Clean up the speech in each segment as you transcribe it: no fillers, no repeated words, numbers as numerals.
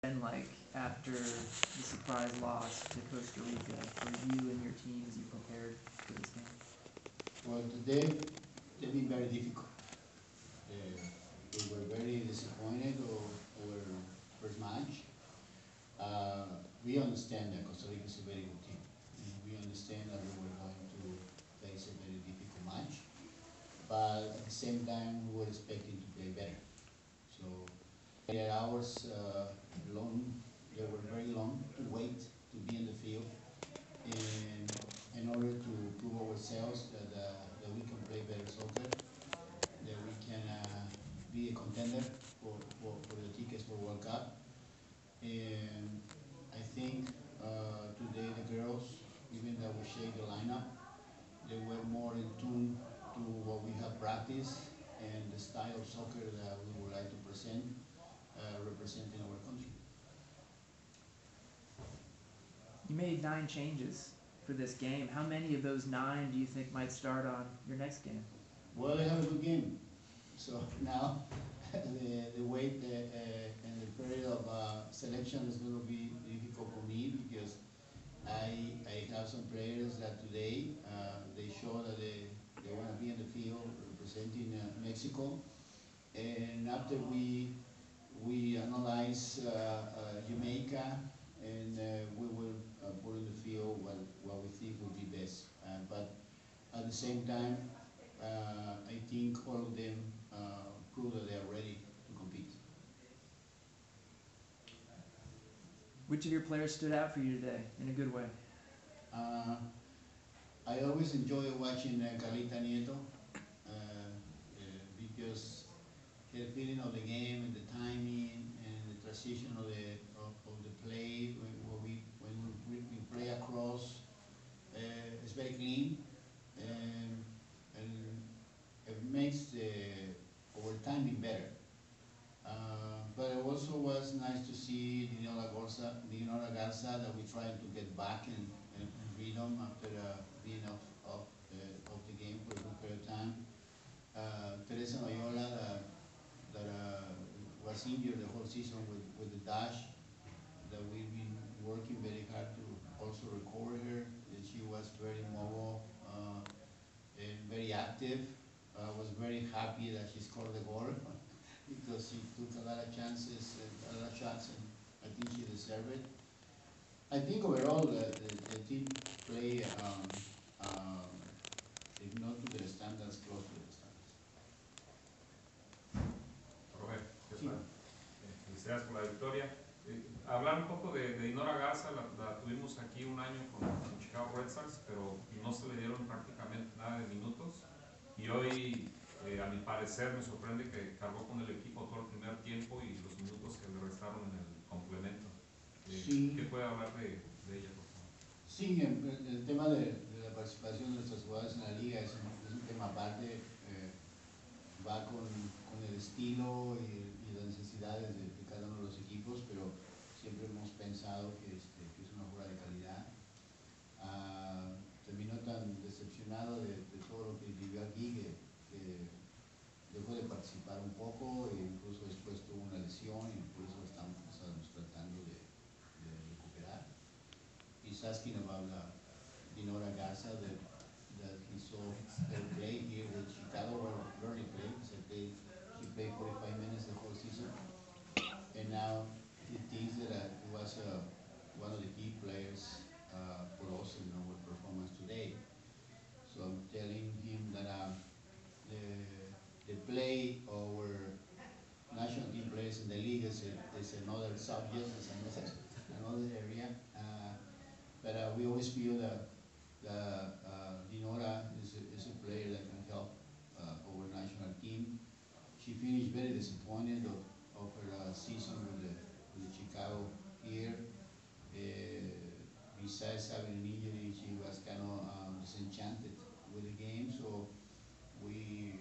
been like after the surprise loss to Costa Rica for you and your team as you prepared for this game? Well, today they've been very difficult. We were very disappointed over first match. We understand that Costa Rica is a very good team. And we understand that we were going to face a very difficult match, but at the same time we were expecting to play better. So their hours long, they were very long to wait to be in the field, and in order to prove ourselves that we can play better soccer, that we can be a contender for the tickets for World Cup. And I think today the girls, even though we shake the lineup, they were more in tune to what we have practiced and the style of soccer that we would like to present, representing our country. You made 9 changes for this game. How many of those 9 do you think might start on your next game? Well, they have a good game. So now the wait and the period of selection is going to be difficult for me, because I have some players that today they show that they want to be in the field representing Mexico, and after we analyze Jamaica, and we will put in the field what we think will be best. But at the same time, I think all of them prove that they are ready to compete. Which of your players stood out for you today in a good way? I always enjoy watching Carlita Nieto because her feeling of the game and the timing and the transition of the play when we play across, it's very clean, and it makes our timing better. But it also was nice to see Dinora Garza, that we tried to get back and rhythm after being off the game for a good period of time. Teresa Mayola, that was injured the whole season with the dash, that we've been working very hard to also recover her. And she was very mobile and very active. I was very happy that she scored the goal because she took a lot of chances, a lot of shots, and I think she deserved it. I think overall the team play, if not to the standards, close to the standards. Roberto, ¿qué Sí. tal? Felicidades por la victoria. Hablar un poco de Dinora Garza, la tuvimos aquí un año con Chicago Red Sox, pero no se le dieron prácticamente nada de minutos. Y hoy, a mi parecer, me sorprende que cargó con el equipo todo el primer tiempo y los minutos que le restaron en el complemento. Sí. ¿Qué puede hablar de ella, por favor? Sí, el tema de la participación de nuestros jugadores en la liga es un tema aparte, va con el estilo y las necesidades de cada uno de los equipos, pero siempre hemos pensado que es una jugadora de calidad. Terminó tan decepcionado de todo lo que vivió aquí que dejó de participar un poco, e incluso después tuvo una lesión, y por eso estamos tratando de recuperar. He's asking about Dinora Garza, that he saw her play here with Chicago, where rarely played. She played 45 minutes the whole season, and now he thinks that he was one of the key players for us in our performance today. So I'm telling him that the play of our national team players in the league is another subject, is another area. But we always feel that Dinora is a player that can help our national team. She finished very disappointed of her season with Chicago here. Besides having an injury, she was kind of disenchanted with the game. So we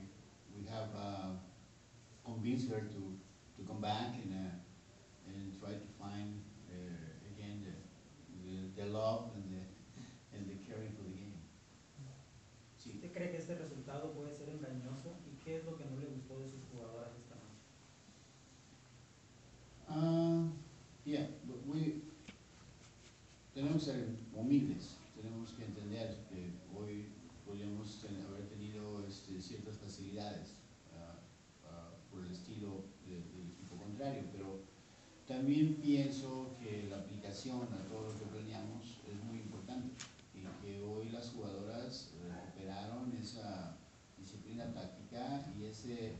have convinced her to come back and try to find again the love and the caring for the game. Sí. ¿Usted cree que este resultado puede ser engañoso? ¿Y qué es lo que no le gustó de sus jugadoras esta noche? tenemos que ser humildes, tenemos que entender que hoy podríamos haber tenido ciertas facilidades por el estilo del equipo contrario, pero también pienso que la aplicación a todo lo que planeamos es muy importante y que hoy las jugadoras recuperaron esa disciplina táctica y ese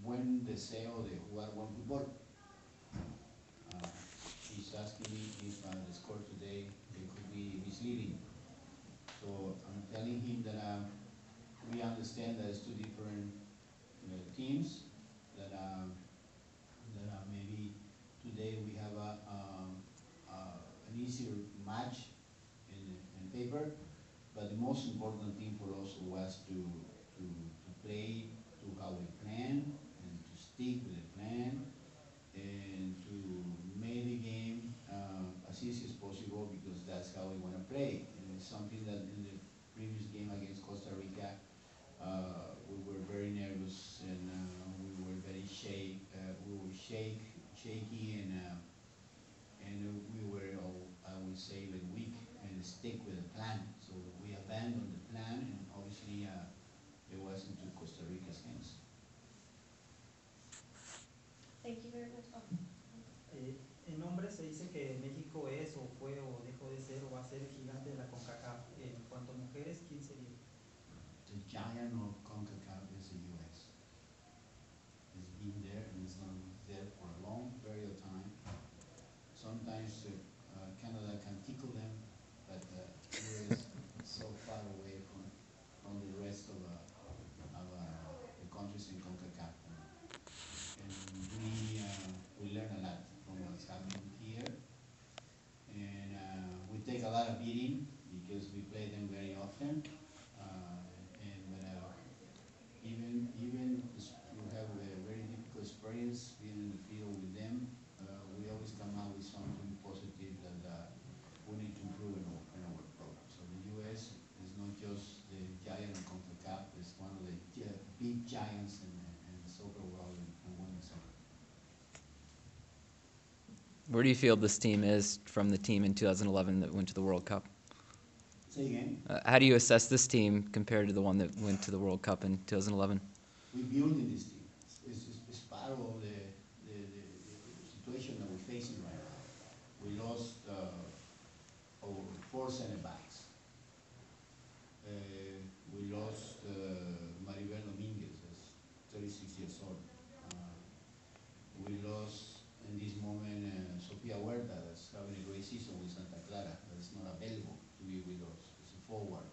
buen deseo de jugar buen fútbol. He's asking me if the score today could be misleading. So I'm telling him that we understand that it's two different teams, that maybe today we have an easier match in paper, but the most important thing for us was to play to how we plan and to stick with the plan and to make the game as easy as possible because that's how we want to play. And it's something that in the previous game against Costa Rica, we were very nervous and we were very shaky and we were all, I would say, even weak and stick with the plan. So we abandoned the plan and obviously it was into Costa Rica's hands. Thank you very much. En hombres se dice que México es o fue o dejó de ser o va a ser el gigante de la CONCACAF. En cuanto a mujeres, ¿quién sería? The giant of CONCACAF is the U.S. It's been there and it's going to be there for a long period of time. Sometimes Canada can tickle them, but the U.S. is so far away from the rest of the countries in CONCACAF. And we learn a lot from what's happening here. And we take a lot of beating because we play them very often. Even we have a very difficult experience being in the field with them. We always come out with something positive that we need to improve in our program. So the U.S. is not just the giant of CONCACAF; it's one of the big giants in the soccer world and women's soccer. Where do you feel this team is from the team in 2011 that went to the World Cup? Say again? How do you assess this team compared to the one that went to the World Cup in 2011? We build in this team. It's part of the situation that we're facing right now. We lost our 4 center backs. We lost Maribel Dominguez, that's 36 years old. We lost in this moment Sofia Huerta, that's having a great season with Santa Clara, that's not available to be with us. It's a forward.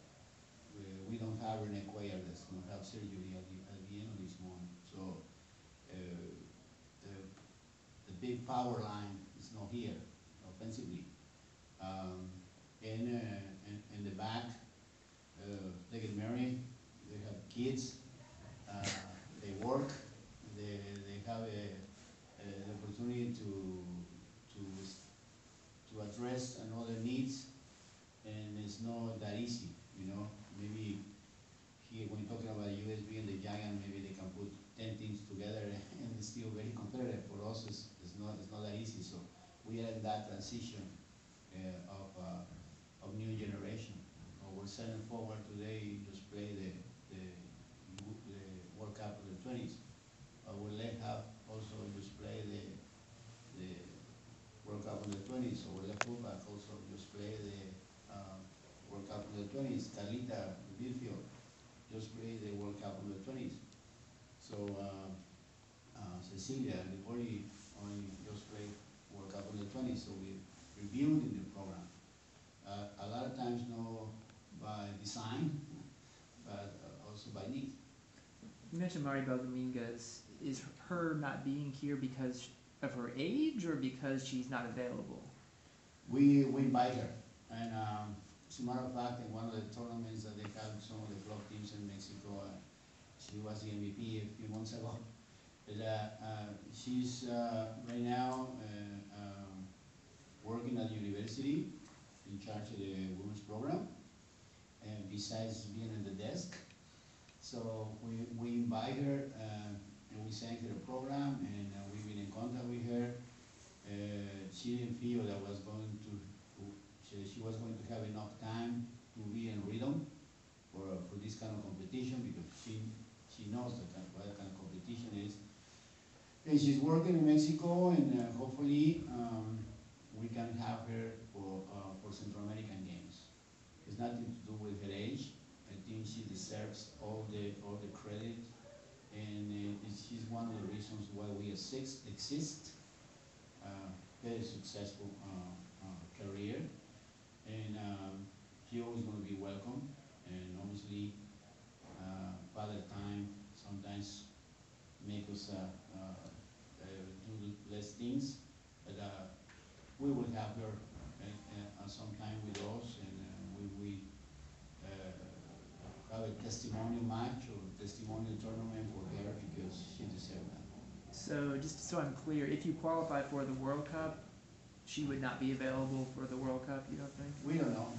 We don't have Leonardo Cuellar that's going to have surgery at the end of this month. So the big power line is not here offensively. In the back, they get married, they have kids, they work, they have an opportunity to address another needs, and it's not that easy, you know. Maybe here, when talking about the U.S. being the giant, maybe they can put 10 teams together and it's still very competitive. For us, it's not that easy. So we are in that transition of new generation. We're sending forward today, just play the World Cup of the 20s. We'll let have also just play the World Cup of the 20s. So we'll let fullback also just play the World Cup of the 20s. Carlita, the midfield, just play the World Cup of the 20s. So Cecilia, the only just play World Cup of the 20s. So we're rebuilding the program. A lot of times not by design, but also by need. You mentioned Maribel Dominguez. Is her not being here because of her age or because she's not available? We invite her, and as a matter of fact, in one of the tournaments that they have, some of the club teams in Mexico, she was the MVP a few months ago. But she's right now working at the university in charge of the women's program, and besides being in the desk. So we invite her and we send her a program, and we've been in contact with her. she didn't feel that was going to she was going to have enough time to be in rhythm for this kind of competition, because she knows what kind of competition is. And she's working in Mexico, and hopefully we can have her for Central American Games. It's nothing to do with her age. I think she deserves all the credit, and she's one of the reasons why we exist. Very successful career, and she always going to be welcome. And obviously, Father Time sometimes make us do less things, but we will have her sometime with us, and we have a testimonial match or testimonial tournament for her, because she deserves that. So just so I'm clear, if you qualify for the World Cup, she would not be available for the World Cup, you don't think? We don't know.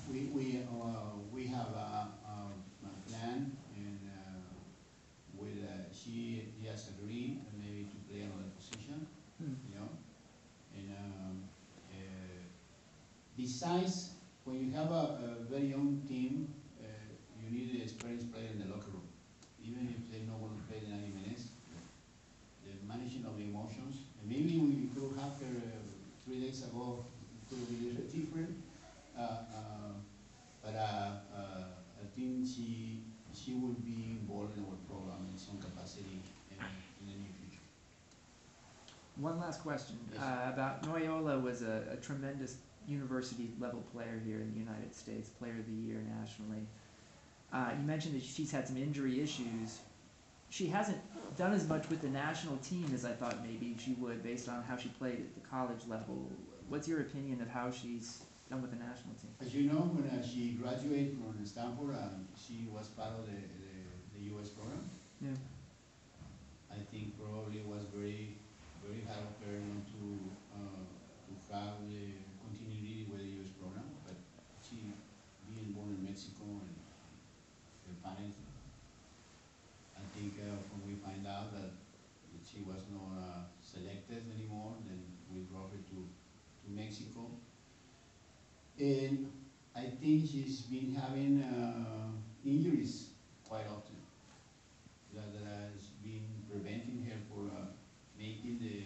We have a plan, and she has agreed maybe to play another position, you know. And besides, when you have a very young team, you need an experienced player in the locker room, even if they don't want to play the 90 minutes. The managing of the emotions, and maybe we could have her 3 days ago, it could be different. But I think she will be involved in our program in some capacity in the near future. One last question. Yes. About Noyola was a tremendous university level player here in the United States, player of the year nationally. You mentioned that she's had some injury issues. She hasn't done as much with the national team as I thought maybe she would, based on how she played at the college level. What's your opinion of how she's done with the national team? As you know, when she graduated from Stanford, she was part of the U.S. program. Yeah. I think probably it was very, very hard for her not to have the continuity with the U.S. program, but she, being born in Mexico, and her parents, I think when we find out that she was not selected anymore, then we brought her to Mexico. And I think she's been having injuries quite often that has been preventing her for making the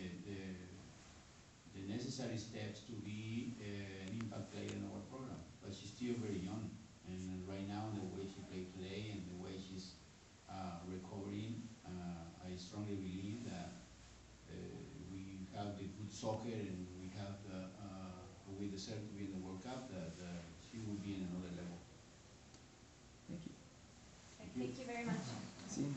necessary steps to be an impact player in our program. But she's still very young, and right now, the way she played today and the way she's recovering, I strongly believe that we have the good soccer, and we have we deserve to be in the World Cup, that she will be in another level. Thank you. Thank you very much. See you in